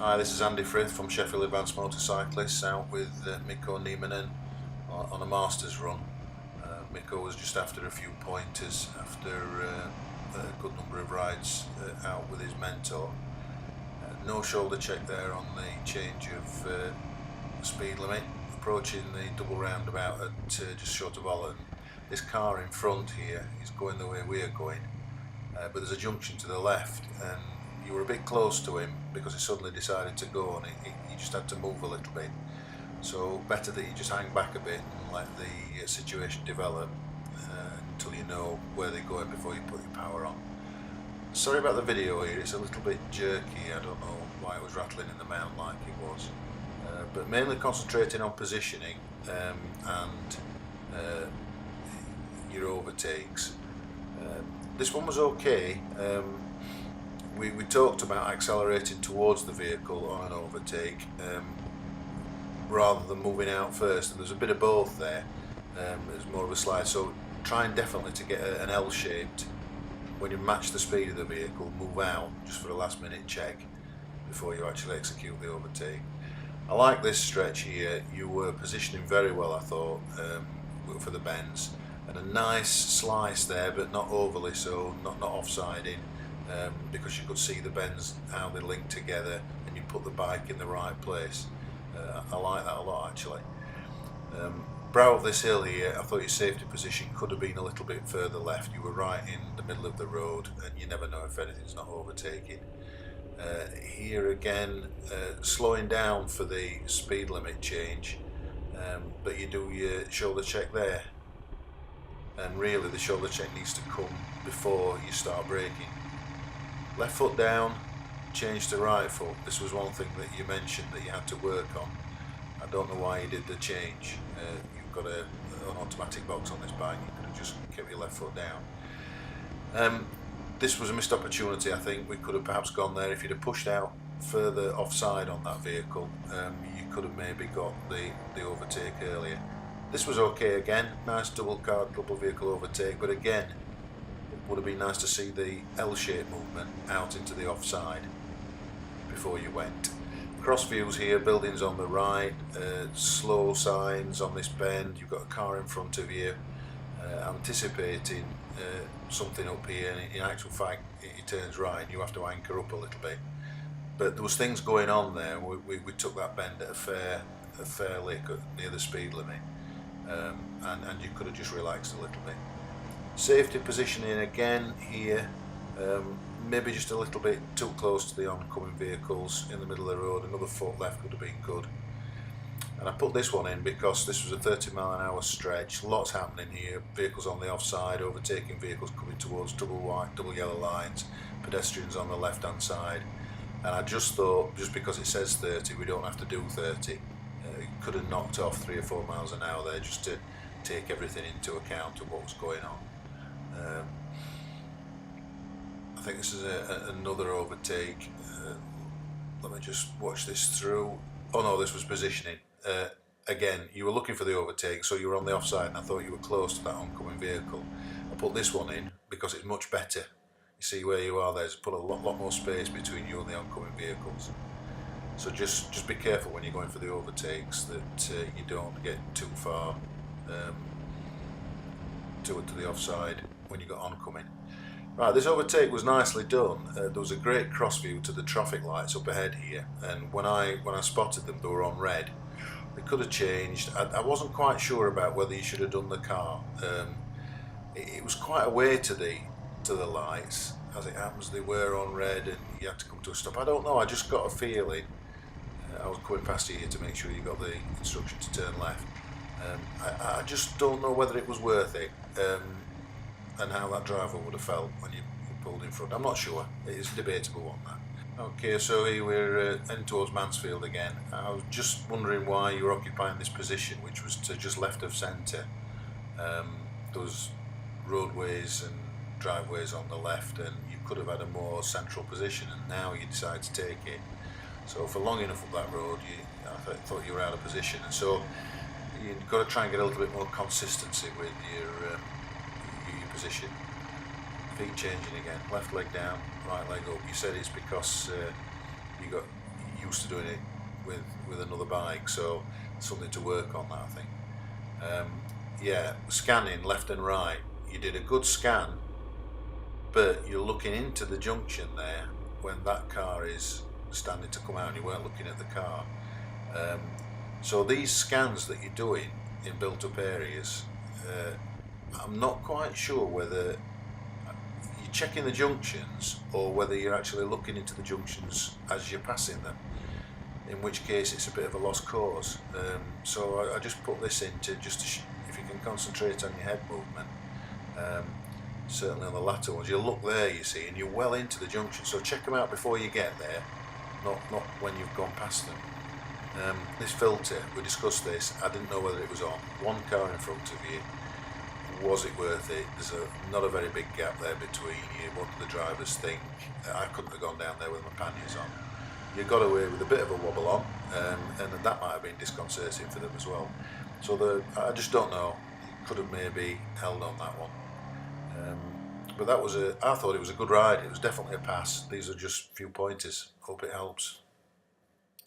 Hi, this is Andy Frith from Sheffield Advanced Motorcyclists out with Mikko Nieminen on a Masters run. Mikko was just after a few pointers after a good number of rides out with his mentor. No shoulder check there on the change of speed limit, approaching the double roundabout at just short of Holland. This car in front here is going the way we are going, but there's a junction to the left and you were a bit close to him because he suddenly decided to go and he just had to move a little bit. So better that you just hang back a bit and let the situation develop until you know where they're going before you put your power on. Sorry about the video here, it's a little bit jerky. I don't know why it was rattling in the mount like it was. But mainly concentrating on positioning and your overtakes. This one was okay. We talked about accelerating towards the vehicle on an overtake rather than moving out first, and there's a bit of both there. There's more of a slide, so trying definitely to get an L-shaped. When you match the speed of the vehicle, move out just for a last minute check before you actually execute the overtake. I like this stretch here. You were positioning very well, I thought, for the bends, and a nice slice there, but not overly so, not offsiding. Because you could see the bends, how they link together, and you put the bike in the right place. I like that a lot actually. Brow of this hill here, I thought your safety position could have been a little bit further left. You were right in the middle of the road and you never know if anything's not overtaking. Here again, slowing down for the speed limit change, but you do your shoulder check there, and really the shoulder check needs to come before you start braking. Left foot down, change to right foot. This was one thing that you mentioned that you had to work on. I don't know why you did the change. You've got an automatic box on this bike. You could have just kept your left foot down. This was a missed opportunity. I think we could have perhaps gone there. If you'd have pushed out further offside on that vehicle, you could have maybe got the overtake earlier. This was okay again. Nice double vehicle overtake, but again, would have been nice to see the L-shaped movement out into the offside before you went. Cross views here, buildings on the right, slow signs on this bend, you've got a car in front of you, anticipating something up here, and in actual fact it turns right and you have to anchor up a little bit. But there was things going on there. We took that bend at a fair lick near the speed limit, and you could have just relaxed a little bit. Safety positioning again here, maybe just a little bit too close to the oncoming vehicles in the middle of the road. Another foot left would have been good. And I put this one in because this was a 30-mile-an-hour stretch. Lots happening here. Vehicles on the offside, overtaking vehicles coming towards double yellow lines, pedestrians on the left-hand side. And I just thought, just because it says 30, we don't have to do 30. Could have knocked off 3 or 4 miles an hour there just to take everything into account of what was going on. I think this is another overtake. Let me just watch this through. Oh no, this was positioning. Again, you were looking for the overtake, so you were on the offside and I thought you were close to that oncoming vehicle. I put this one in because it's much better. You see where you are there, it's put a lot more space between you and the oncoming vehicles. So just be careful when you're going for the overtakes that you don't get too far to the offside when you got oncoming. Right, this overtake was nicely done. There was a great cross view to the traffic lights up ahead here, and when I spotted them, they were on red. They could have changed. I wasn't quite sure about whether you should have done the car. It was quite a way to the lights. As it happens, they were on red, and you had to come to a stop. I don't know. I just got a feeling. I was coming past you here to make sure you got the instruction to turn left. I just don't know whether it was worth it. And how that driver would have felt when you pulled in front. I'm not sure. It is debatable on that. Okay, so here we're heading towards Mansfield again. I was just wondering why you were occupying this position, which was to just left of centre. Those roadways and driveways on the left, and you could have had a more central position, and now you decide to take it. So for long enough up that road, I thought you were out of position, and so you've got to try and get a little bit more consistency with your position. Feet changing again, left leg down, right leg up. You said it's because you used to doing it with another bike, so something to work on that, I think. Yeah, scanning left and right. You did a good scan, but you're looking into the junction there when that car is standing to come out and you weren't looking at the car. Um, so these scans that you're doing in built up areas, I'm not quite sure whether you're checking the junctions or whether you're actually looking into the junctions as you're passing them, in which case it's a bit of a lost cause. So I just put this in to just if you can concentrate on your head movement, certainly on the latter ones, you look there, you see, and you're well into the junction, so check them out before you get there, not when you've gone past them. This filter, we discussed this, I didn't know whether it was on. One car in front of you, was it worth it? There's not a very big gap there between you. What do the drivers think? I couldn't have gone down there with my panniers on. You got away with a bit of a wobble on, and that might have been disconcerting for them as well. So I just don't know. Could have maybe held on that one. But I thought it was a good ride. It was definitely a pass. These are just a few pointers. Hope it helps.